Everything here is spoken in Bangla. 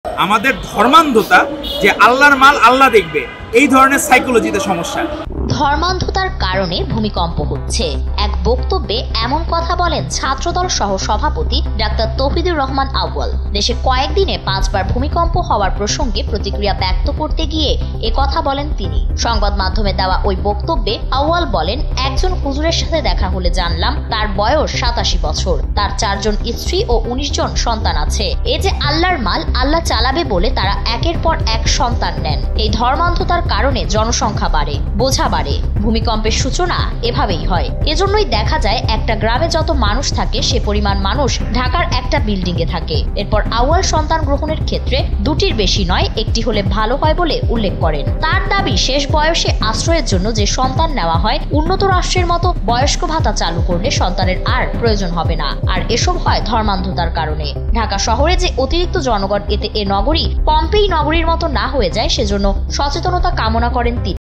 আমাদের ধর্মান্ধতা যে আল্লাহর মাল আল্লাহ দেখবে এই ধরনের সাইকোলজিতে সমস্যা। ধর্মান্ধতার কারণে ভূমিকম্প হচ্ছে, এক বক্তব্যে এমন কথা বলেন ছাত্রদল সহ সভাপতি ডাক্তার তৌহিদুর রহমান আউয়াল। দেশে কয়েকদিনে 5 বার ভূমিকম্প হওয়ার প্রসঙ্গে প্রতিক্রিয়া ব্যক্ত করতে গিয়ে এ কথা বলেন তিনি। সংবাদ মাধ্যমে দেওয়া ওই বক্তব্যে আউয়াল বলেন, একজন হুজুরের সাথে দেখা হলে জানলাম তার বয়স 87 বছর, তার 4 জন স্ত্রী ও 19 জন সন্তান আছে। এ যে আল্লাহর মাল, আল্লাহ চালাবে বলে তারা একের পর এক সন্তান নেন। এই ধর্মান্ধতার কারণে জনসংখ্যা বাড়ে, বোঝা বাড়ে। ভূমিকম্পের সূচনা এভাবেই হয়। এজন্যই দেখা যায় একটা গ্রামে যত মানুষ থাকে সে পরিমাণ মানুষ ঢাকার একটা বিল্ডিং এ থাকে। এরপর আউয়াল সন্তান গ্রহণের ক্ষেত্রে 2টির বেশি নয়, একটি হলে ভালো হয় বলে উল্লেখ করেন। তার দাবি, শেষ বয়সে আশ্রয়ের জন্য যে সন্তান নেওয়া হয়, উন্নত রাষ্ট্রের মতো বয়স্ক ভাতা চালু করলে সন্তানের আর প্রয়োজন হবে না। আর এসব হয় ধর্মান্ধতার কারণে। ঢাকা শহরে যে অতিরিক্ত জনগণ, এতে এ নগরী পম্পেই নগরীর মতো না হয়ে যায়, সেজন্য সচেতনতা কামনা করেন তিনি।